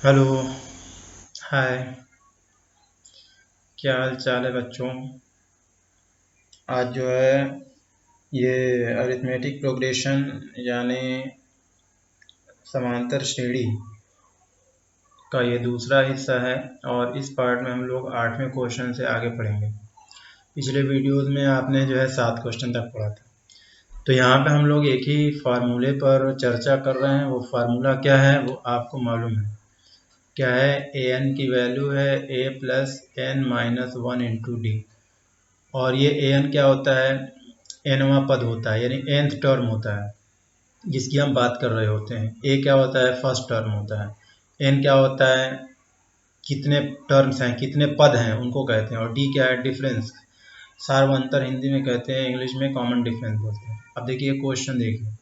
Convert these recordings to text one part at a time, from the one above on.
Hello. हाय। क्या हाल चाल है बच्चों? आज जो है ये अरिथमेटिक प्रोग्रेशन यानी समांतर श्रेणी का ये दूसरा हिस्सा है। और इस पार्ट में हम लोग 8वें क्वेश्चन से आगे पढ़ेंगे। पिछले वीडियोस में आपने जो है 7 क्वेश्चन तक पढ़ा था। तो यहाँ पे हम लोग एक ही फार्मूले पर चर्चा कर रहे हैं। वो फार्मूला क्या है वो आपको मालूम है। क्या है? ए एन की वैल्यू है a plus n minus one into d. और ये ए एन क्या होता है? एनवा पद होता है, यानी nth टर्म होता है जिसकी हम बात कर रहे होते हैं। ए क्या होता है? फर्स्ट टर्म होता है। एन क्या होता है? कितने टर्म्स हैं, कितने पद हैं उनको कहते हैं। और डी क्या है? डिफरेंस, सार्वअंतर हिंदी में कहते हैं, इंग्लिश में कॉमन डिफरेंस बोलते हैं। अब देखिए क्वेश्चन देखिए।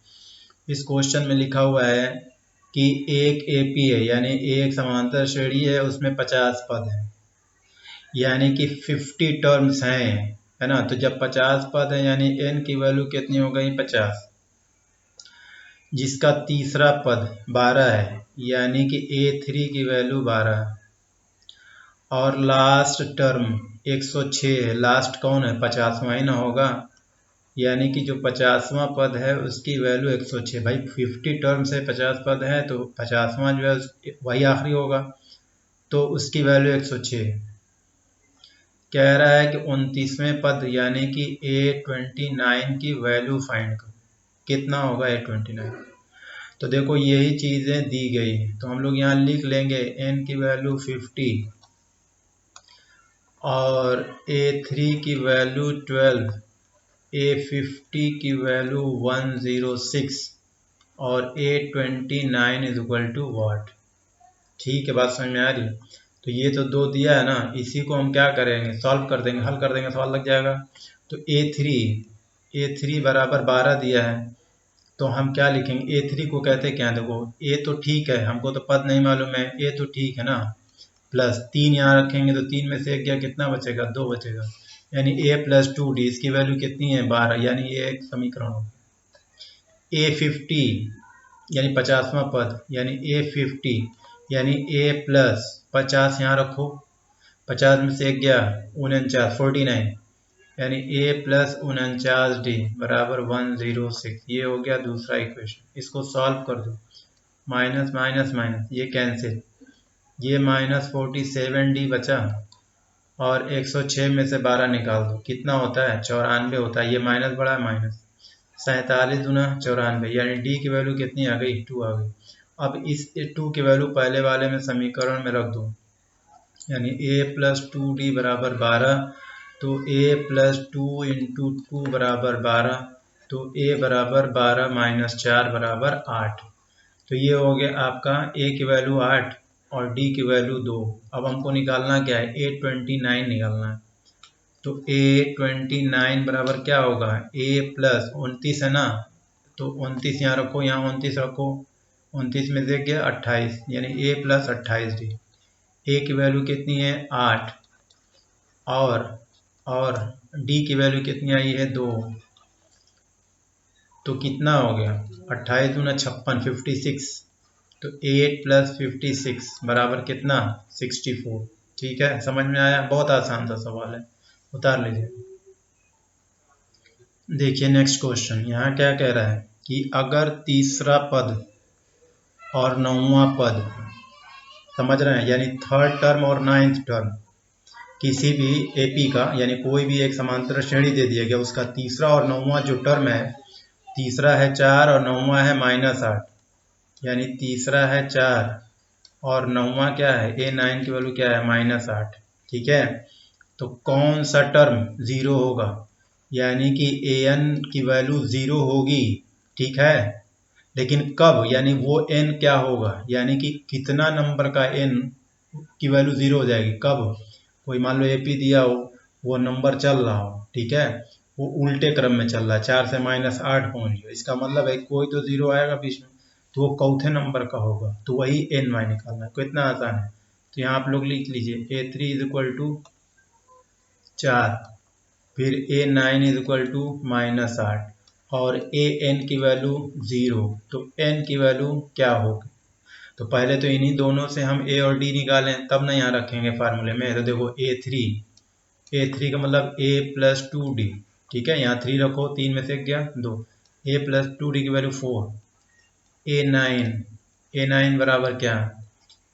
इस क्वेश्चन में लिखा हुआ है कि एक एपी है, यानी एक समांतर श्रेणी है, उसमें 50 पद हैं, यानी कि 50 टर्म्स हैं, है ना। तो जब 50 पद है यानी n की वैल्यू कितनी हो गई? 50। जिसका तीसरा पद 12 है, यानी कि A3 की वैल्यू 12 है। और लास्ट टर्म 106 है। लास्ट कौन है? 50वां ही ना होगा, यानी कि जो 50वां पद है उसकी वैल्यू 106। भाई 50 टर्म से 50 पद है तो 50वां जो है वही आखिरी होगा, तो उसकी वैल्यू 106। कह रहा है कि 29वें पद यानी कि A29 की वैल्यू फाइंड करो। कितना होगा A29? तो देखो यही चीज़ें दी गई हैं, तो हम लोग यहाँ लिख लेंगे n की वैल्यू 50 और A3 की वैल्यू 12, A50 की वैल्यू 106 और A29 इज इक्वल टू वाट। ठीक है, बात समझ में आ रही है? तो ये तो दो दिया है ना, इसी को हम क्या करेंगे? सॉल्व कर देंगे, हल कर देंगे, सवाल लग जाएगा। तो A3 बराबर 12 दिया है, तो हम क्या लिखेंगे? A3 को कहते क्या? देखो A तो ठीक है, हमको तो पद नहीं मालूम है, A तो ठीक है ना। प्लस 3 यहाँ रखेंगे तो 3 में से एक गया, कितना बचेगा? 2 बचेगा, यानी A प्लस 2D। इसकी वैल्यू कितनी है? 12, यानी ये एक समीकरण हो। A50 यानी 50वां पद, यानी A50 यानी A प्लस 50 यहाँ रखो, 50 में से एक गया 49, 49, यानी A प्लस 49D बराबर 106। ये हो गया दूसरा इक्वेशन। इसको सॉल्व कर दो, माइनस माइनस माइनस ये कैंसिल, ये माइनस 47D बचा और 106 में से 12 निकाल दो, कितना होता है? 94 होता है। ये माइनस बड़ा है, माइनस 47 दूना 94, यानी डी की वैल्यू कितनी आ गई? 2 आ गई। अब इस 2 की वैल्यू पहले वाले में समीकरण में रख दो, यानी a प्लस 2D बराबर 12। तो a प्लस 2 इंटू 2 बराबर 12, तो a बराबर 12 माइनस 4 बराबर 8। तो ये हो गया आपका a की वैल्यू 8 और d की वैल्यू 2। अब हमको निकालना क्या है? A29 निकालना है। तो A29 बराबर क्या होगा? a प्लस 29 है ना, तो 29 यहाँ रखो, यहाँ 29 रखो, 29 में से गया 28, यानी a प्लस 28D। a की वैल्यू कितनी है? 8 और d की वैल्यू कितनी आई है? 2। तो कितना हो गया? 28 दूना 56, 56। तो 8 प्लस 56 बराबर कितना? 64। ठीक है, समझ में आया? बहुत आसान सा सवाल है, उतार लीजिए। देखिए नेक्स्ट क्वेश्चन, यहाँ क्या कह रहा है कि अगर तीसरा पद और 9वां पद, समझ रहे हैं, यानी थर्ड टर्म और 9th टर्म किसी भी एपी का, यानी कोई भी एक समांतर श्रेणी दे दिया गया, उसका तीसरा और 9वां जो टर्म है, तीसरा है 4 और 9वां है -8, यानी तीसरा है 4 और 9वां क्या है? A9 की वैल्यू क्या है? -8। ठीक है, तो कौन सा टर्म ज़ीरो होगा? यानी कि an की वैल्यू ज़ीरो होगी, ठीक है। लेकिन कब? यानी वो n क्या होगा, यानी कि कितना नंबर का n की वैल्यू ज़ीरो हो जाएगी, कब? कोई मान लो एपी दिया हो, वो नंबर चल रहा हो, ठीक है, वो उल्टे क्रम में चल रहा है, 4 से -8 पहुंच गया, इसका मतलब है कोई तो ज़ीरो आएगा बीच में, तो वो चौथे नंबर का होगा, तो वही एन वाई निकालना है। कितना आसान है। तो यहाँ आप लोग लिख लीजिए A3 इज इक्वल टू 4, फिर A9 इज इक्वल टू -8 और an की वैल्यू 0। तो n की वैल्यू क्या होगी? तो पहले तो इन्हीं दोनों से हम ए और डी निकालें, तब ना यहाँ रखेंगे फार्मूले में। तो देखो ए3 का मतलब ए प्लस 2d, ठीक है, यहाँ 3 रखो, 3 में से गया 2, ए प्लस 2d की वैल्यू 4, ए9 बराबर क्या,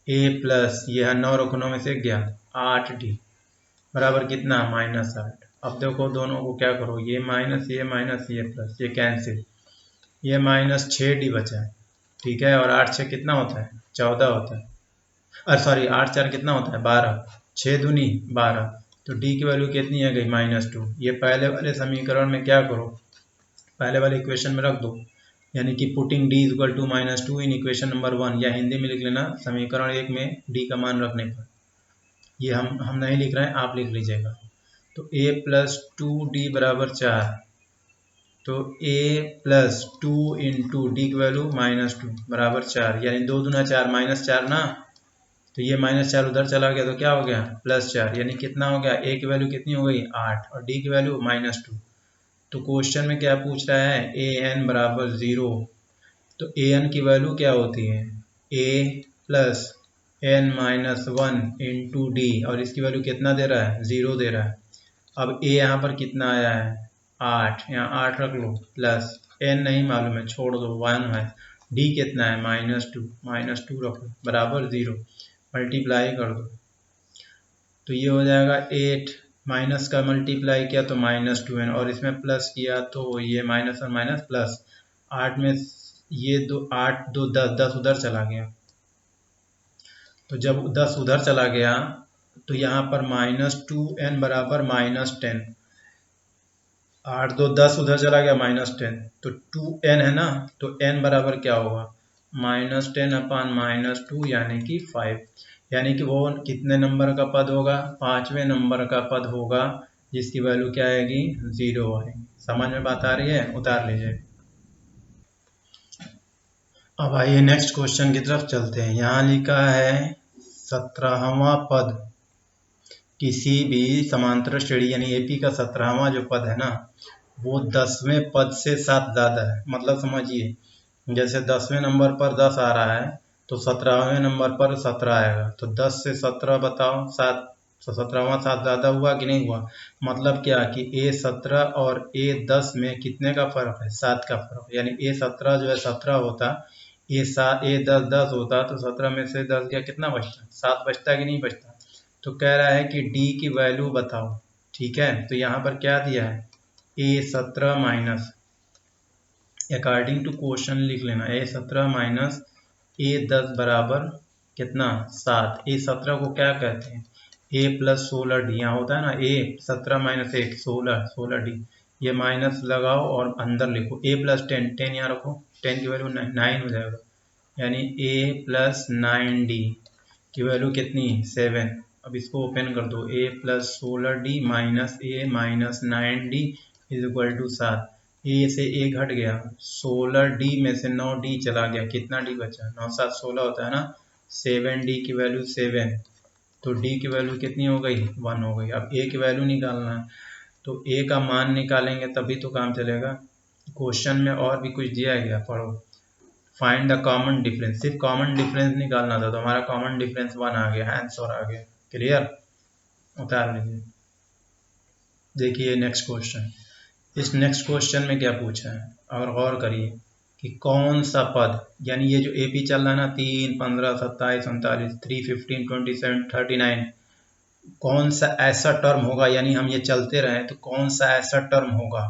ए प्लस यह 9 रखो, 9 में से गया 8d बराबर कितना, -8। अब देखो दोनों को क्या करो, ये माइनस ये प्लस, ये कैंसिल, ये -6d बचा है, ठीक है, और 8 6 कितना होता है, 14 होता है, अरे सॉरी 8 4 कितना होता है, 12, 6 दूनी 12, तो d की वैल्यू कितनी आ गई, -2। ये पहले वाले समीकरण में क्या करो, पहले वाले इक्वेशन में रख दो, यानी कि putting d equal to -2 in equation number 1, या हिंदी में लिख लेना समीकरण 1 में d का मान रखने पर। ये हम नहीं लिख रहे हैं, आप लिख लीजिएगा। तो a प्लस 2d बराबर 4, तो a प्लस 2 इंटू डी की वैल्यू -2 बराबर 4, यानी 2 दूना 4 -4 ना, तो ये -4 उधर चला गया तो क्या हो गया, +4, यानी कितना हो गया, a की वैल्यू कितनी हो गई 8 और d की वैल्यू -2। तो क्वेश्चन में क्या पूछ रहा है, an बराबर 0, तो an की वैल्यू क्या होती है, a plus n minus 1 into d, और इसकी वैल्यू कितना दे रहा है, 0 दे रहा है। अब a यहाँ पर कितना आया है, 8, यहाँ 8 रख लो, प्लस n नहीं मालूम है, छोड़ दो, 1 है, d कितना है, -2 रख लो बराबर 0, मल्टीप्लाई कर दो, तो ये हो जाएगा 8, माइनस का मल्टीप्लाई किया तो -2n, और इसमें प्लस किया तो ये माइनस और माइनस प्लस, 8 में ये 8 2 10, 10 उधर चला गया, तो जब 10 उधर चला गया तो यहाँ पर -2n बराबर -10, 8 2 10 उधर चला गया -10, तो 2n है ना, तो n बराबर क्या होगा, -10/-2 यानी कि 5, यानी कि वो कितने नंबर का पद होगा, 5वें नंबर का पद होगा, जिसकी वैल्यू क्या आएगी, 0 आएगी। समझ में बात आ रही है, उतार लीजिए। अब आइए नेक्स्ट क्वेश्चन की तरफ चलते हैं। यहाँ लिखा है 17वां पद किसी भी समांतर श्रेणी, यानी एपी का 17वां जो पद है ना, वो 10वें पद से 7 ज़्यादा है। मतलब समझिए, जैसे 10वें नंबर पर 10 आ रहा है तो 17वें नंबर पर 17 आएगा, तो 10 से 17 बताओ 7, तो 17वां 7 ज़्यादा हुआ कि नहीं हुआ। मतलब क्या कि A17 और A10 में कितने का फ़र्क है, 7 का फ़र्क, यानी A17 जो है 17 होता, A10 10 होता, तो 17 में से 10 गया, कितना बचता, 7 बचता कि नहीं बचता। तो कह रहा है कि D की वैल्यू बताओ, ठीक है, तो यहाँ पर क्या दिया है, A17 minus, according to question लिख लेना, A17 माइनस A10 बराबर कितना, 7। A17 को क्या कहते हैं, A प्लस 16D, यहाँ होता है ना A17 माइनस 1 16D, ये माइनस लगाओ और अंदर लिखो A प्लस 10 यहाँ रखो, 10 की वैल्यू 9 हो जाएगा, यानी A प्लस 9D की वैल्यू कितनी, 7। अब इसको ओपन कर दो, A plus 16D minus A minus 9D is equal to 7। A से ए घट गया, 16D में से 9D चला गया, कितना D बचा, 9 7 16 होता है ना, 7D की वैल्यू 7, तो D की वैल्यू कितनी हो गई, 1 हो गई। अब A की वैल्यू निकालना है, तो A का मान निकालेंगे तभी तो काम चलेगा। क्वेश्चन में और भी कुछ दिया गया, पढ़ो, फाइंड द कॉमन डिफरेंस, सिर्फ कॉमन डिफरेंस निकालना था, तो हमारा कॉमन डिफरेंस 1 आ गया, आंसर आ गया, क्लियर, उतार लीजिए। देखिए नेक्स्ट क्वेश्चन, इस नेक्स्ट क्वेश्चन में क्या पूछा है, और गौर करिए कि कौन सा पद, यानी ये जो एपी चल रहा है ना, 3 15 27 39 3 15 27 39, कौन सा ऐसा टर्म होगा, यानी हम ये चलते रहे तो कौन सा ऐसा टर्म होगा,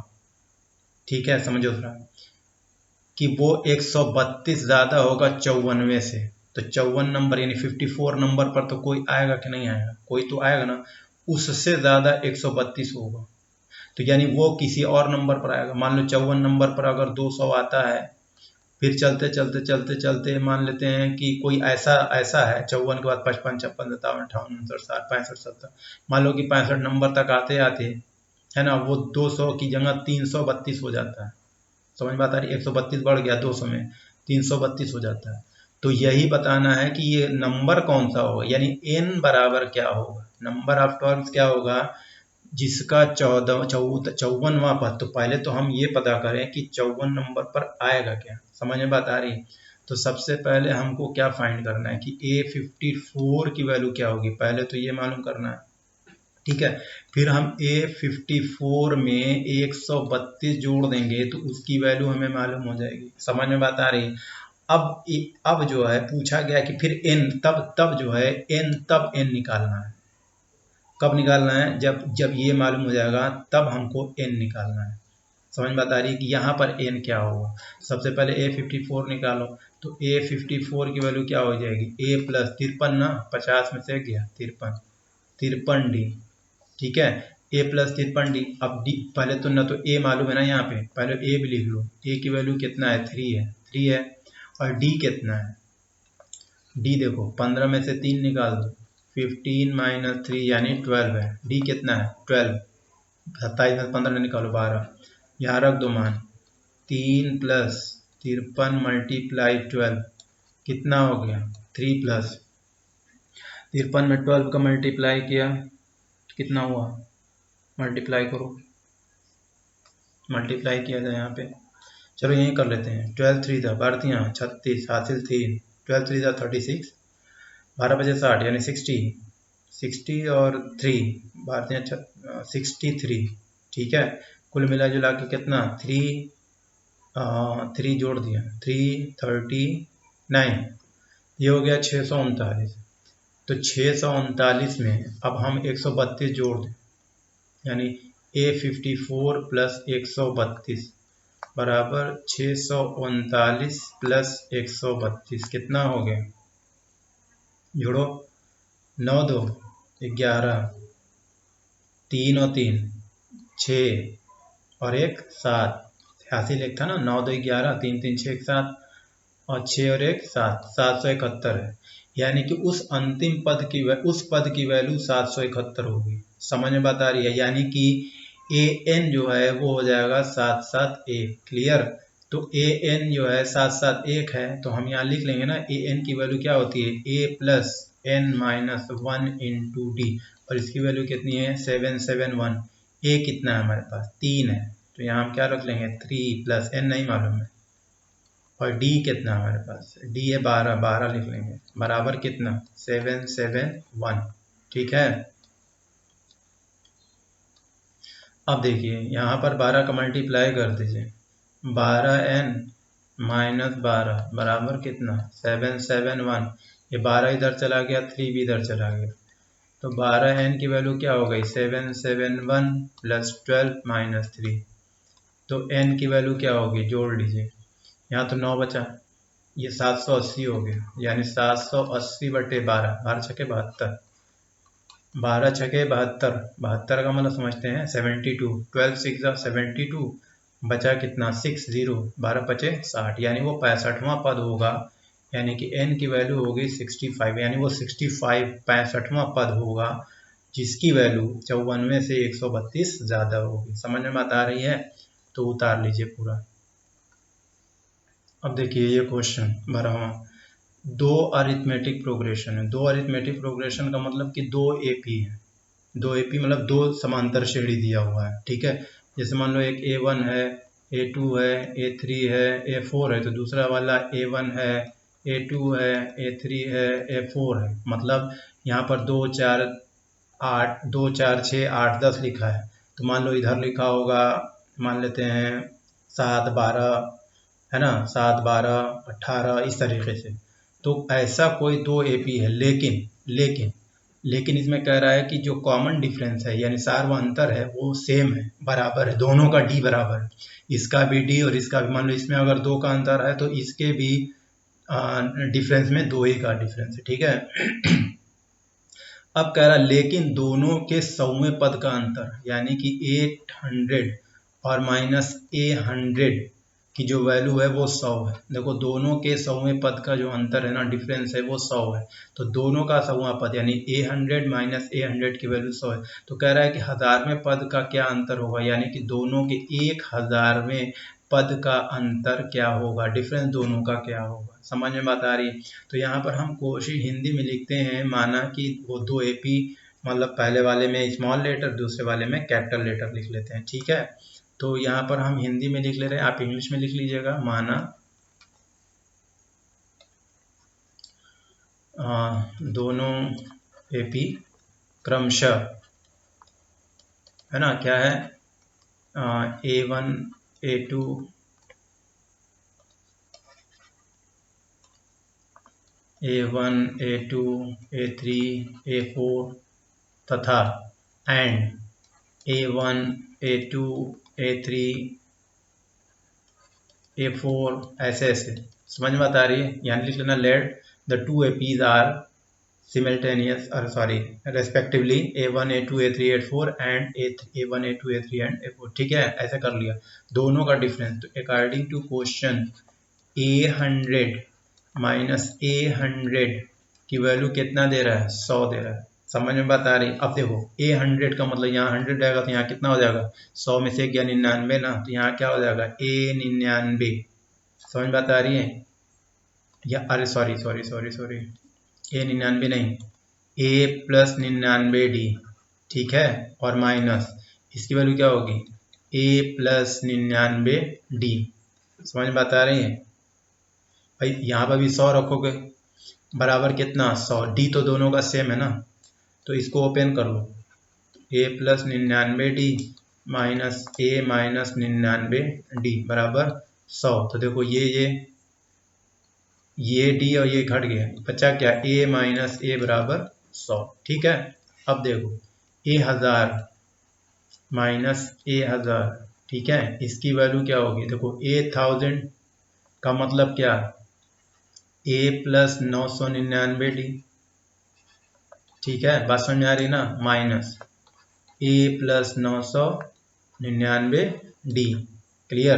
ठीक है, समझो थोड़ा, कि वो 132 ज़्यादा होगा 54वें से, तो 54 नंबर यानी 54 नंबर पर तो कोई आएगा कि नहीं आएगा, कोई तो आएगा ना, उससे ज़्यादा 132 होगा, तो यानी वो किसी और नंबर पर आएगा। मान लो 54 नंबर पर अगर 200 आता है, फिर चलते चलते चलते चलते मान लेते हैं कि कोई ऐसा है 54 के बाद 55 56 57 58 59 60 65 70, मान लो कि 65 नंबर तक आते आते है ना, वो 200 की जगह 332 हो जाता है। समझ में आता है, 132 बढ़ गया 200 में, 332 हो जाता है। तो यही बताना है कि ये नंबर कौन सा होगा, यानी n बराबर क्या होगा, नंबर ऑफ टर्म्स क्या होगा, जिसका 54वां पद। तो पहले तो हम ये पता करें कि 54 नंबर पर आएगा क्या, समझ में बात आ रही है। तो सबसे पहले हमको क्या फाइंड करना है कि A54 की वैल्यू क्या होगी, पहले तो ये मालूम करना है, ठीक है। फिर हम A54 में 132 जोड़ देंगे तो उसकी वैल्यू हमें मालूम हो जाएगी। समझ में बात आ रही है। अब जो है पूछा गया कि फिर n तब जो है n निकालना है। कब निकालना है? जब ये मालूम हो जाएगा तब हमको n निकालना है। समझ में बात आ रही है कि यहाँ पर n क्या होगा। सबसे पहले A54 निकालो, तो A54 की वैल्यू क्या हो जाएगी, a प्लस 53 ना, 50 में से गया 53 डी, ठीक है। a plus 53 D. अब डी पहले तो ना तो a मालूम है ना, यहाँ पे पहले a भी लिख लो। a की वैल्यू कितना है, 3 है। और d कितना है, d देखो 15 में से 3 निकाल दो, 15 माइनस 3 यानी 12 है। d कितना है, 12। 27 में 15 निकालो, 12। यहाँ रख दो मान, 3 प्लस 53 मल्टीप्लाई 12 कितना हो गया, 3 प्लस 53 में 12 का मल्टीप्लाई किया कितना हुआ, मल्टीप्लाई करो, मल्टीप्लाई किया जाए यहाँ पे। चलो यहीं कर लेते हैं। 12 3 था 12 36 हासिल 3, 12 3 था 36, 12 बजे 60 यानी 60 और 3 12 63, ठीक है। कुल मिला जुला के कितना 3 जोड़ दिया 339, ये हो गया 639। तो 639 में अब हम 132 जोड़ दें, यानी A54 प्लस 132 बराबर 639 प्लस 132 कितना हो गया, जोड़ो 9 2 11, 3 और 3 6 और 1 7, हासिल एक था ना, 9 2 11, 3 3 6 7 और 6 और 1 7, 771 है। यानी कि उस अंतिम पद की वैल्यू 771 होगी। समझ में बात आ रही है। यानी कि an जो है वो हो जाएगा 771, क्लियर। तो an जो है 771 है, तो हम यहाँ लिख लेंगे ना, an की वैल्यू क्या होती है, a plus n minus 1 into d, और इसकी वैल्यू कितनी है 771। a कितना है हमारे पास, 3 है, तो यहाँ हम क्या रख लेंगे 3 प्लस n नहीं मालूम है, और d कितना है हमारे पास, d है 12 लिख लेंगे, बराबर कितना 771, ठीक है। अब देखिए यहाँ पर 12 का मल्टीप्लाई कर दीजिए, 12n माइनस 12 बराबर कितना 771, ये 12 इधर चला गया, 3 भी इधर चला गया, तो 12n की वैल्यू क्या हो गई 771 प्लस 12 माइनस 3, तो n की वैल्यू क्या होगी, जोड़ लीजिए, यहाँ तो 9 बचा, ये 780 हो गया, यानी 780 बटे 12, 12 छके 72, 12 छके 72, 72 का मतलब समझते हैं 72, 12 6 72, बचा कितना 60, 12 पचे 60, यानी वो 65वां पद होगा, यानी कि n की वैल्यू होगी 65, यानी वो 65 65वां पद होगा, जिसकी वैल्यू 94 से 132 ज़्यादा होगी। समझ में बात आ रही है, तो उतार लीजिए पूरा। अब देखिए ये क्वेश्चन 12वां, दो अरिथमेटिक प्रोग्रेशन है। दो अरिथमेटिक प्रोग्रेशन का मतलब कि दो एपी है, दो एपी मतलब दो समांतर श्रेणी दिया हुआ है, ठीक है। जैसे मान लो एक A1 है, A2 है, A3 है, A4 है, तो दूसरा वाला A1 है, A2 है, A3 है, A4 है। मतलब यहाँ पर 2 4 8 2 4 6 8 10 लिखा है, तो मान लो इधर लिखा होगा, मान लेते हैं 7 12, है ना, 7 12 18 इस तरीके से। तो ऐसा कोई दो एपी है, लेकिन इसमें कह रहा है कि जो कॉमन डिफरेंस है यानी सार्वअंतर है वो सेम है, बराबर है, दोनों का डी बराबर है, इसका भी डी और इसका भी। मान लो इसमें अगर 2 का अंतर है तो इसके भी डिफरेंस में 2 ही का डिफरेंस है, ठीक है। अब कह रहा है लेकिन दोनों के 100वें पद का अंतर, यानी कि 800 और माइनस A100 की जो वैल्यू है वो 100 है। देखो दोनों के 100वें पद का जो अंतर है ना, डिफरेंस है, वो 100 है। तो दोनों का 100वां पद यानी A100 माइनस A100 की वैल्यू 100 है। तो कह रहा है कि 1000वें पद का क्या अंतर होगा, यानी कि दोनों के 1000वें पद का अंतर क्या होगा, डिफरेंस दोनों का क्या होगा। समझ में बात आ रही है। तो यहाँ पर हम कोशिश हिंदी में लिखते हैं, माना कि वो दो एपी, मतलब पहले वाले में स्मॉल लेटर दूसरे वाले में कैपिटल लेटर लिख लेते हैं, ठीक है। तो यहाँ पर हम हिंदी में लिख ले रहे हैं, आप इंग्लिश में लिख लीजिएगा। माना दोनों AP क्रमशः, है ना, क्या है, A1 A2 A1 A2 A3 A4 तथा and A1 A2 A3 A4 ऐसे ऐसे। समझ में बता रही है? यानी लिख लेना let the two APs are simultaneous respectively A1 A2 A3 A4 and A1 A2 A3 and A4। ठीक है, ऐसे कर लिया दोनों का डिफरेंस। तो according to question A100 minus A100 की वैल्यू कितना दे रहा है? 100 दे रहा है। समझ में बात आ रही? अब देखो A100 का मतलब यहाँ 100 आएगा तो यहाँ कितना हो जाएगा? 100 में से 99 ना, तो यहाँ क्या हो जाएगा? A99। समझ बात आ रही है? या अरे sorry sorry sorry sorry, A99 नहीं, A+99D। ठीक है, और माइनस इसकी वैल्यू क्या होगी? A+99D। समझ में बात आ रही है भाई? यहाँ पर भी 100 रखोगे बराबर कितना? 100। D तो दोनों का सेम है ना, तो इसको ओपन कर लो। A+99D माइनस A-99D बराबर 100। तो देखो ये D और ये घट गया, बचा क्या? A माइनस A बराबर 100। ठीक है, अब देखो A1000 माइनस A1000। ठीक है, इसकी वैल्यू क्या होगी? देखो A1000 का मतलब क्या? A+999D। ठीक है, बात समझ में आ रही ना? Minus A+999D। क्लियर?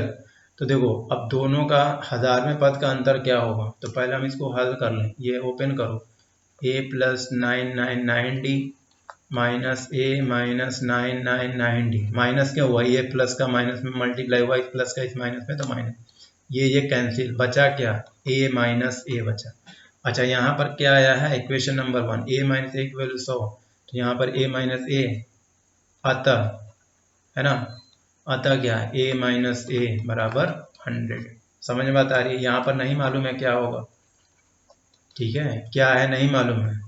तो देखो अब दोनों का 1000 में पद का अंतर क्या होगा? तो पहले हम इसको हल कर लें। ये ओपन करो, A+999D माइनस A-999D। माइनस क्या हुआ? ये प्लस का माइनस में मल्टीप्लाई हुआ, इस प्लस का इस माइनस में, तो माइनस। ये कैंसिल, बचा क्या? A माइनस A बचा। अच्छा, यहाँ पर क्या आया है? Equation number 1, A minus A की वैल्यू 100, तो यहाँ पर A माइनस A अतः, है ना, अतः क्या है? A माइनस A बराबर 100। समझ में बात आ रही है? यहाँ पर नहीं मालूम है क्या होगा। ठीक है, क्या है नहीं मालूम है,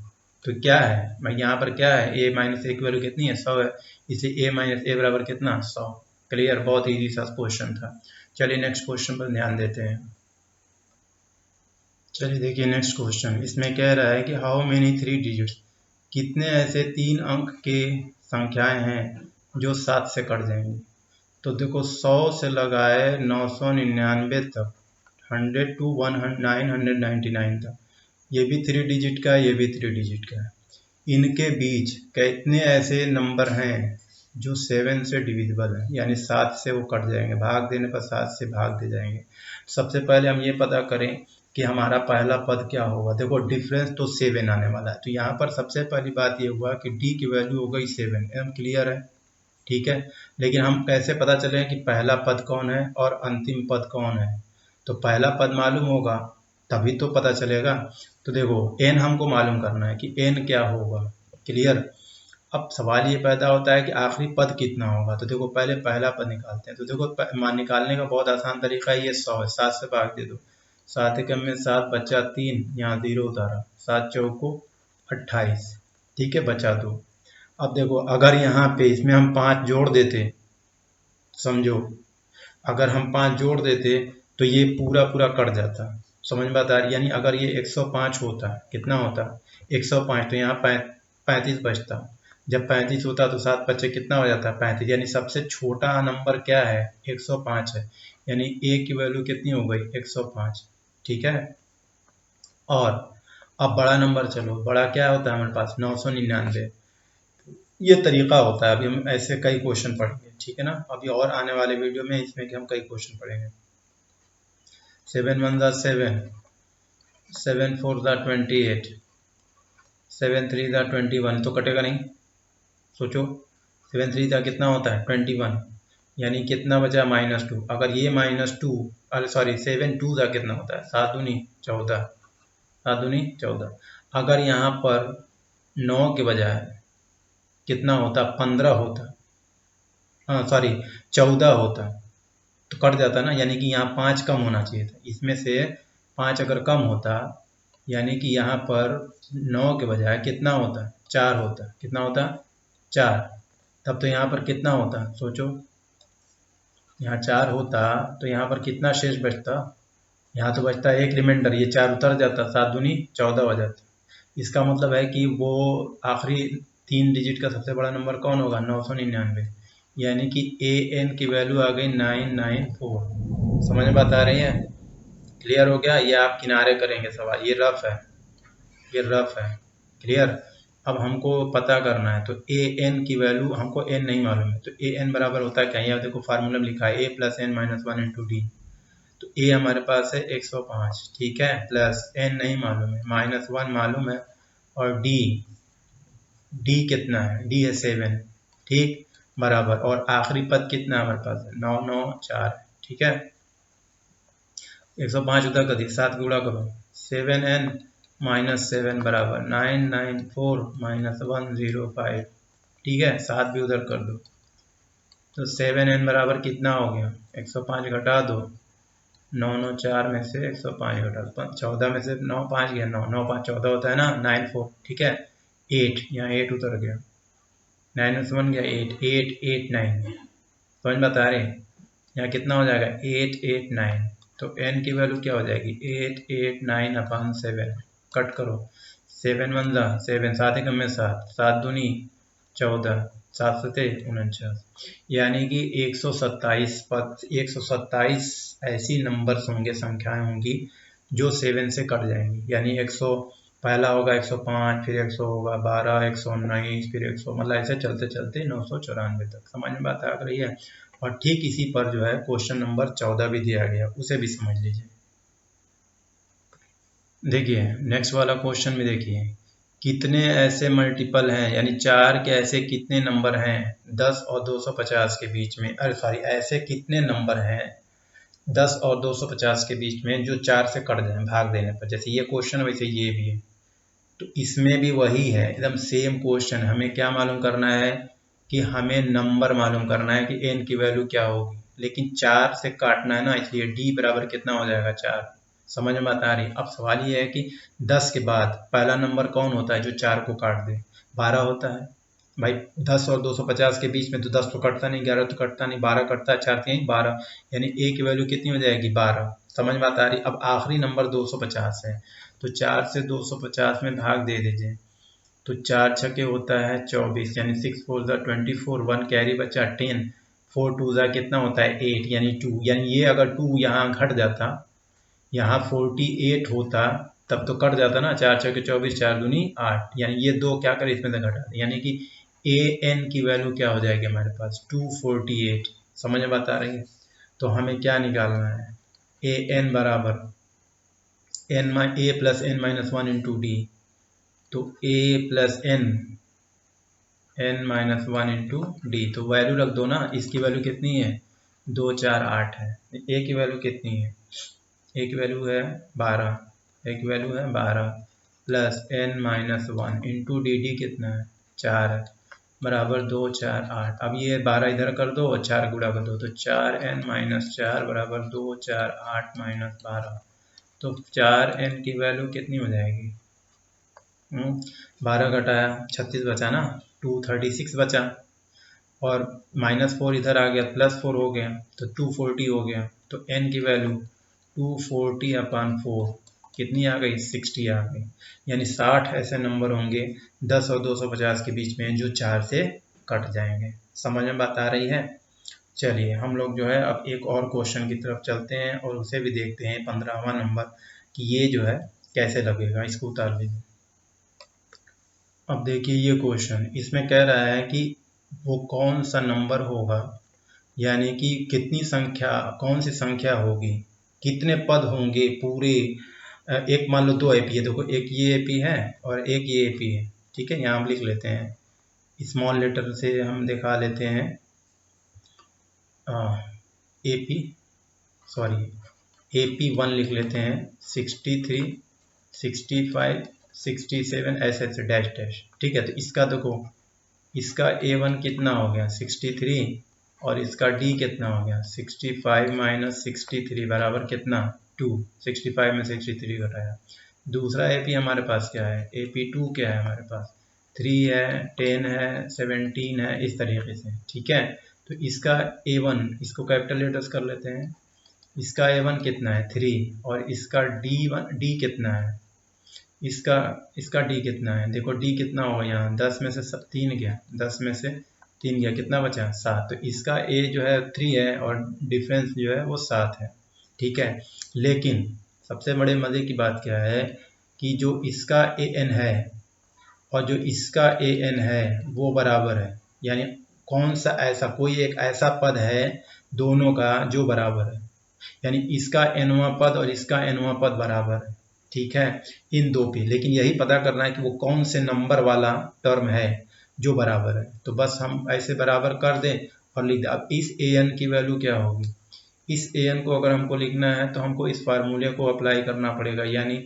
तो क्या है भाई? यहाँ पर क्या है? A माइनस A की वैल्यू कितनी है? 100 है, इसे A माइनस A बराबर कितना? 100। क्लियर? बहुत इजी सा क्वेश्चन था। चलिए नेक्स्ट क्वेश्चन पर ध्यान देते हैं। चलिए देखिए नेक्स्ट क्वेश्चन, इसमें कह रहा है कि हाउ मेनी 3 डिजिट्स, कितने ऐसे 3 अंक के संख्याएं हैं जो 7 से कट जाएंगी। तो देखो 100 से लगाए 999 तक, 100 to 999 तक, ये भी 3 डिजिट का है, ये भी 3 डिजिट का है। इनके बीच कितने ऐसे नंबर हैं जो 7 से डिविजिबल है, यानी 7 से वो कट जाएंगे, भाग देने पर 7 से भाग दे जाएंगे। सबसे पहले हम ये पता करें कि हमारा पहला पद क्या होगा। देखो डिफरेंस तो 7 आने वाला है, तो यहाँ पर सबसे पहली बात ये हुआ कि D की वैल्यू हो गई 7। एकदम क्लियर है? ठीक है, लेकिन हम कैसे पता चले कि पहला पद कौन है और अंतिम पद कौन है? तो पहला पद मालूम होगा तभी तो पता चलेगा। तो देखो n हमको मालूम करना है कि n क्या होगा। क्लियर? अब सवाल ये पैदा होता है कि आखिरी पद कितना होगा। तो देखो पहले पहला पद निकालते हैं। तो देखो निकालने का बहुत आसान तरीका है, ये 100 है, 7 से भाग दे दो, 7 एकम में 7 बचा 3, यहाँ 0 उतारा, 7 चौको 28। ठीक है, बचा 2। अब देखो अगर यहाँ पे इसमें हम 5 जोड़ देते, समझो अगर हम 5 जोड़ देते तो ये पूरा पूरा कट जाता। समझ में बात आ रही? यानी अगर ये 105 होता, कितना होता? 105, तो यहाँ 35 बचता। जब 35 होता तो 7 बच्चे कितना हो जाता? 35। यानी सबसे छोटा नंबर क्या है? 105 है। यानी A की वैल्यू कितनी हो गई? 105। ठीक है, और अब बड़ा नंबर, चलो बड़ा क्या होता है हमारे पास? 999। ये तरीका होता है। अभी हम ऐसे कई क्वेश्चन पढ़ेंगे, ठीक है ना। अभी और आने वाले वीडियो में इसमें कि हम कई क्वेश्चन पढ़ेंगे। 7 1 ज़ा 7, 7 4 ज़ा 28, 7 3 ज़ा 21, तो कटेगा नहीं। सोचो 7 3 ज़ा कितना होता है? 21, यानी कितना बचा? -2। अगर ये -2, अरे सॉरी 7 2 ज़ा कितना होता है? 7 दूनी 14, 7 दूनी 14। अगर यहाँ पर 9 के बजाय कितना होता? 15 होता, हाँ सॉरी 14 होता, तो कट जाता ना। यानी कि यहाँ 5 कम होना चाहिए था। इसमें से 5 अगर कम होता, यानी कि यहाँ पर 9 के बजाय कितना होता, 4 होता। कितना होता, 4। तब तो यहाँ पर कितना होता, सोचो, यहाँ 4 होता तो यहाँ पर कितना शेष बचता, यहाँ तो बचता एक रिमाइंडर, ये 4 उतर जाता, 7 दूनी 14 हो जाता। इसका मतलब है कि वो आखिरी 3 डिजिट का सबसे बड़ा नंबर कौन होगा, 999। यानी कि an की वैल्यू आ गई 994। समझ में बात आ रही है, क्लियर हो गया। ये आप किनारे करेंगे सवाल, ये रफ है, ये रफ है, क्लियर। अब हमको पता करना है तो an की वैल्यू, हमको n नहीं मालूम है, तो an बराबर होता है क्या, यहाँ देखो फार्मूला में लिखा है a + n - 1 × d। तो a हमारे पास है 105, ठीक है, प्लस n नहीं मालूम है, -1 मालूम है, और d कितना है, d है 7, ठीक, बराबर, और आखिरी पद कितना है हमारे पास, 994, ठीक है। 105 उधर कर दिए, 7 गुणा करो, 7n - 7 बराबर 994 - 105, ठीक है, 7 भी उधर कर दो, तो 7n बराबर कितना हो गया, 105 घटा दो, 994 में से 105 घटा दो, 14 में से 9 5 गया, 9 9 5 14 होता है ना, 94, ठीक है, 8, यहाँ 8 उतर गया, 9 में से 1 गया 8, 8 8 9, समझ में बता रहे, यहाँ कितना हो जाएगा 889। तो n की वैल्यू क्या हो जाएगी, 889/7, कट करो, 7 1 7, 7 1 में 7, 7 दूनी 14, 7 7 49, यानी कि 127 पद, 127 ऐसी नंबर्स होंगे, संख्याएं होंगी जो 7 से कट जाएंगी। यानी 100 पहला होगा 105, फिर 100 होगा 12, 119, फिर 100, मतलब ऐसे चलते चलते 994 तक। समझ में बात आ रही है। और ठीक इसी पर जो है क्वेश्चन नंबर 14 भी दिया गया, उसे भी समझ लीजिए। देखिए नेक्स्ट वाला क्वेश्चन में देखिए, कितने ऐसे मल्टीपल हैं, यानी 4 के ऐसे कितने नंबर हैं 10 और 250 के बीच में, अरे सॉरी, ऐसे कितने नंबर हैं 10 और 250 के बीच में जो 4 से कट जाए भाग देने पर। जैसे ये क्वेश्चन वैसे ये भी है, तो इसमें भी वही है, एकदम सेम क्वेश्चन। हमें क्या मालूम करना है कि हमें नंबर मालूम करना है कि n की वैल्यू क्या होगी, लेकिन 4 से काटना है ना, इसलिए d बराबर कितना हो जाएगा 4। समझ में बता रही। अब सवाल ये है कि 10 के बाद पहला नंबर कौन होता है जो 4 को काट दे, 12 होता है भाई। 10 और 250 के बीच में तो 10 तो कटता नहीं, 11 तो कटता नहीं, 12 कटता है, 4 3 12, यानी a की वैल्यू कितनी हो जाएगी 12। समझ में आ रही। अब आखिरी नंबर 250 है, तो 4 से 250 में भाग दे दीजिए, तो 4 छके होता है 24, यानी 6 4 24, 1 कैरी बचा 10, 4 2 कितना होता है 8, यानी 2, यानी ये अगर 2 यहाँ घट जाता, यहाँ 48 होता, तब तो कट जाता ना, 4 छके 24, 4 दूनी 8, यानी ये 2 क्या करे इसमें से घटा दे, यानी कि an की वैल्यू क्या हो जाएगी हमारे पास 248। समझ में बता रही है। तो हमें क्या निकालना है, an बराबर a + n - 1 × d, तो a + n - 1 × d, तो वैल्यू रख दो ना, इसकी वैल्यू कितनी है 2 4 8 है, a की वैल्यू कितनी है, a की वैल्यू है 12, a की वैल्यू है 12 प्लस n - 1 × dd कितना है 4 है, बराबर 2 4 8। अब ये 12 इधर कर दो और 4 गुणा कर दो, तो 4n - 4 बराबर 2 4 8 - 12, तो 4n की वैल्यू कितनी हो जाएगी, 12 घटाया 36 बचा ना, 236 बचा, और -4 इधर आ गया, +4 हो गया, तो 240 हो गया। तो n की वैल्यू 240/4 कितनी आ गई 60 आ गई। यानी 60 ऐसे नंबर होंगे 10 और 250 के बीच में जो 4 से कट जाएंगे। समझ में बात आ रही है। चलिए हम लोग जो है अब एक और क्वेश्चन की तरफ चलते हैं और उसे भी देखते हैं, 15वां नंबर, कि ये जो है कैसे लगेगा, इसको उतार लीजिए। अब देखिए ये क्वेश्चन, इसमें कह रहा है कि वो कौन सा नंबर होगा, यानी कि कितनी संख्या, कौन सी संख्या होगी, कितने पद होंगे पूरे, एक मान लो 2 एपी है, देखो एक ये एपी है और एक ये एपी है, ठीक है। यहाँ हम लिख लेते हैं, स्मॉल लेटर से हम दिखा लेते हैं, एपी सॉरी AP1 लिख लेते हैं, 63 65 67 ऐसे ऐसे डैश डैश, ठीक है। तो इसका देखो, इसका A1 कितना हो गया 63, और इसका D कितना हो गया 65 - 63 बराबर कितना 2, 65 में 63 घटाया दूसरा AP हमारे पास क्या है, AP2 क्या है हमारे पास, 3 है, 10 है, 17 है, इस तरीके से। ठीक है, तो इसका A1, इसको कैपिटल लेटर्स कर लेते हैं, इसका A1 कितना है 3, और इसका D कितना है, इसका D कितना है, देखो D कितना होगा यहाँ, 10 में से 3 गया, 10 में से 3 गया, कितना बचा 7, तो इसका A जो है 3 है और डिफरेंस जो है वो 7 है। ठीक है, लेकिन सबसे बड़े मज़े की बात क्या है कि जो इसका AN है और जो इसका AN है वो बराबर है, यानी कौन सा ऐसा कोई एक ऐसा पद है दोनों का जो बराबर है, यानी इसका nवां पद और इसका nवां पद बराबर है। ठीक है, इन दो पे, लेकिन यही पता करना है कि वो कौन से नंबर वाला टर्म है जो बराबर है। तो बस हम ऐसे बराबर कर दें और लिख दें। अब इस an की वैल्यू क्या होगी, इस an को अगर हमको लिखना है तो हमको इस फार्मूले को अप्लाई करना पड़ेगा, यानी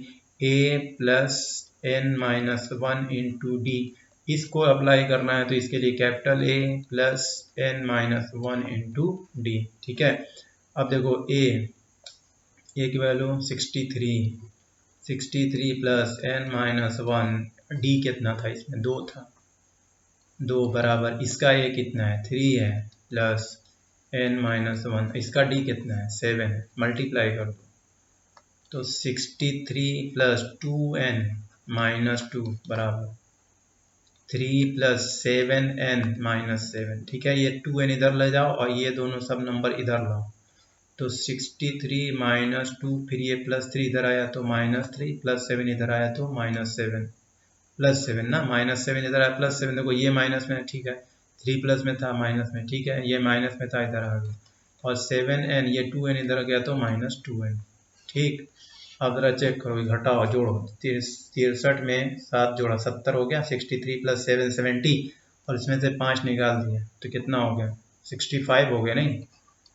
a plus n minus 1 into D, इसको अप्लाई करना है तो इसके लिए capital A plus n minus 1 into D. ठीक है, अब देखो a की value 63 plus n minus 1, D कितना था इसमें 2 था, 2 बराबर इसका a कितना है 3 है, प्लस n माइनस 1, इसका d कितना है 7 है, मल्टीप्लाई कर दो तो 63 प्लस 2n माइनस 2 बराबर 3 प्लस 7n माइनस 7। ठीक है, ये 2n इधर ले जाओ और ये दोनों सब नंबर इधर लाओ, तो 63 माइनस 2, फिर ये प्लस 3 इधर आया तो माइनस 3, प्लस 7 इधर आया तो माइनस 7, प्लस 7 ना, माइनस 7 इधर आया प्लस 7, देखो ये माइनस में, ठीक है 3 प्लस में था माइनस में, ठीक है ये माइनस में था इधर आ गया, और 7n ये 2n इधर गया तो माइनस 2n। ठीक, अब जरा चेक करो, घटाओ जोड़ो, 63 में 7 जोड़ा 70 हो गया, 63 प्लस 7 70, और इसमें से 5 निकाल दिया तो कितना हो गया 65 हो गया, नहीं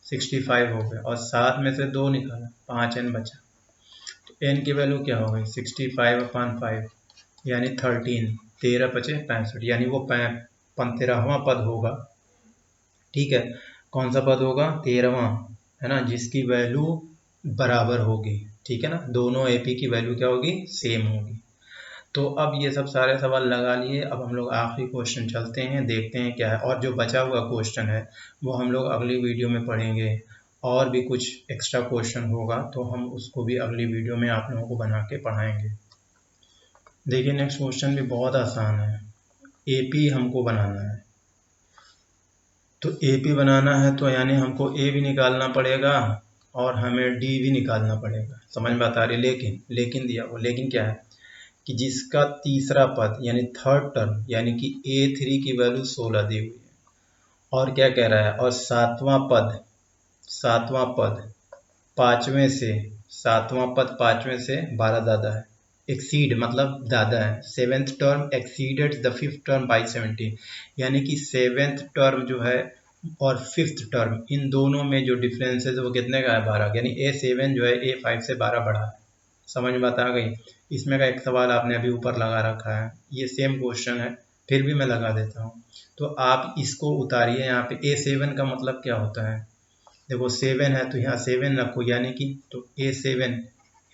65 हो गया, और 7 में से 2 निकाला 5n बचा, तो n की वैल्यू क्या हो गई 65/5 यानी 13, 13 बचे 65, यानी वो 13वां पद होगा। ठीक है, कौन सा पद होगा 13वां, है ना, जिसकी वैल्यू बराबर होगी। ठीक है ना, दोनों AP की वैल्यू क्या होगी सेम होगी। तो अब ये सब सारे सवाल लगा लिए, अब हम लोग आखिरी क्वेश्चन चलते हैं, देखते हैं क्या है, और जो बचा हुआ क्वेश्चन है वो हम लोग अगली वीडियो में पढ़ेंगे, और भी कुछ एक्स्ट्रा क्वेश्चन होगा तो हम उसको भी अगली वीडियो में आप लोगों को बना के पढ़ाएंगे। देखिए नेक्स्ट क्वेश्चन भी बहुत आसान है, AP हमको बनाना है, तो AP बनाना है तो यानी हमको A भी निकालना पड़ेगा और हमें D भी निकालना पड़ेगा, समझ में बता रही, लेकिन दिया वो, लेकिन क्या है कि जिसका तीसरा पद यानी थर्ड टर्म यानी कि A3 की वैल्यू 16 दी हुई है, और क्या कह रहा है, और सातवां पद पांचवें से 12 ज़्यादा है, एक्सीड मतलब ज़्यादा है, seventh term exceeded the fifth term by 17, यानी कि सेवेंथ टर्म जो है और फिफ्थ टर्म इन दोनों में जो डिफरेंस है वो कितने का है 12, यानी A7 जो है A5 से 12 बड़ा है। समझ में बात आ गई। इसमें का एक सवाल आपने अभी ऊपर लगा रखा है, ये सेम क्वेश्चन है फिर भी मैं लगा देता हूँ, तो आप इसको उतारिए, यहाँ पे A7 का मतलब क्या होता है, देखो 7 है तो यहाँ 7 रखो, यानी कि तो A7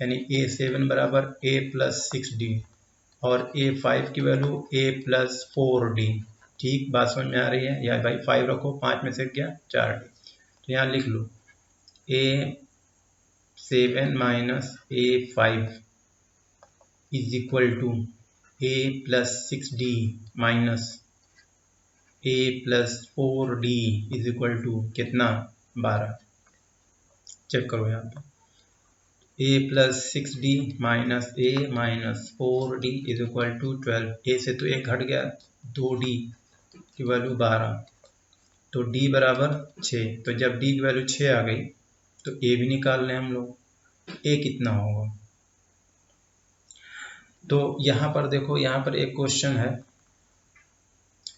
यानी A7 बराबर A प्लस 6D, और A5 की वैल्यू A प्लस 4D। ठीक, बात समझ में आ रही है, या भाई 5 रखो, 5 में से क्या 4D, तो यहाँ लिख लो A7 minus A5 is equal to A plus 6D minus A plus 4D is equal to कितना 12। चेक करो यहाँ पे A plus 6D minus A minus 4D is equal to 12, A से तो 1 घट गया, 2D की वैल्यू 12, तो D बराबर 6, तो जब D की वैल्यू 6 आ गई तो A भी निकाल लें हम लोग, A कितना होगा, तो यहाँ पर देखो, यहाँ पर एक क्वेश्चन है,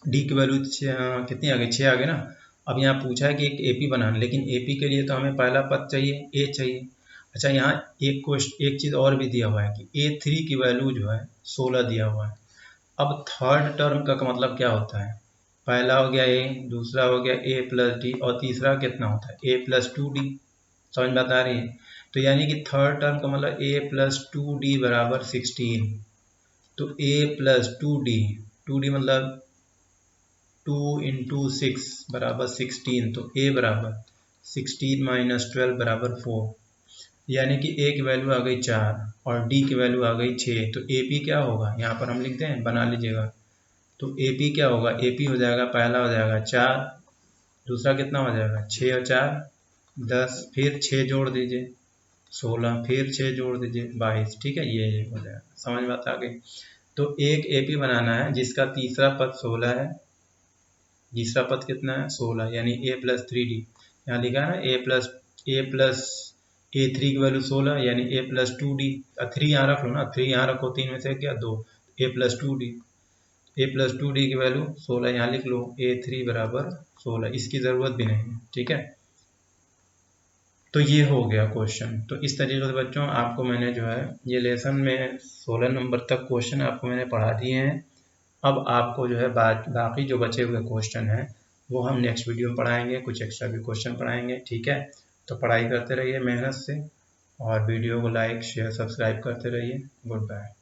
D की वैल्यू कितनी आ गई 6 आ गई ना, अब यहाँ पूछा है कि एक AP बनाना, लेकिन AP के लिए तो हमें पहला पद चाहिए A चाहिए। अच्छा, यहाँ एक चीज़ और भी दिया हुआ है कि A3 की वैल्यू जो है 16 दिया हुआ है। अब थर्ड टर्म का मतलब क्या होता है, पहला हो गया A, दूसरा हो गया A प्लस D, और तीसरा कितना होता है A प्लस 2D, समझ में बता रही है। तो यानी कि थर्ड टर्म का मतलब a प्लस 2d बराबर 16। तो a प्लस 2d मतलब 2 इंटू 6 बराबर 16। तो a बराबर 16 माइनस 12 बराबर 4, यानी कि a की वैल्यू आ गई 4 और d की वैल्यू आ गई 6। तो AP क्या होगा, यहाँ पर हम लिखते हैं, बना लीजिएगा। तो AP क्या होगा, AP हो जाएगा, पहला हो जाएगा 4, दूसरा कितना हो जाएगा 6 और 4 10, फिर 6 जोड़ दीजिए 16, फिर 6 जोड़ दीजिए 22। ठीक है, ये हो जाएगा। समझ में आता आ गई। तो एक AP बनाना है जिसका तीसरा पद 16 है, तीसरा पद कितना है 16, यानी a प्लस 3d। यहाँ लिखा है ना a प्लस a3 की वैल्यू 16, यानी a प्लस 2d। 3 यहाँ रख लो ना, 3 यहाँ रखो, 3 में से क्या 2, a plus 2d। a plus 2d की वैल्यू 16 यहाँ लिख लो, a3 बराबर 16, इसकी ज़रूरत भी नहीं है। ठीक है, तो ये हो गया क्वेश्चन। तो इस तरीके से बच्चों आपको मैंने जो है ये लेसन में 16 नंबर तक क्वेश्चन आपको मैंने पढ़ा दिए हैं। अब आपको जो है बाकी जो बचे हुए क्वेश्चन हैं वो हम नेक्स्ट वीडियो में पढ़ाएंगे, कुछ एक्स्ट्रा भी क्वेश्चन पढ़ाएंगे। ठीक है, तो पढ़ाई करते रहिए मेहनत से, और वीडियो को लाइक शेयर सब्सक्राइब करते रहिए। Good bye.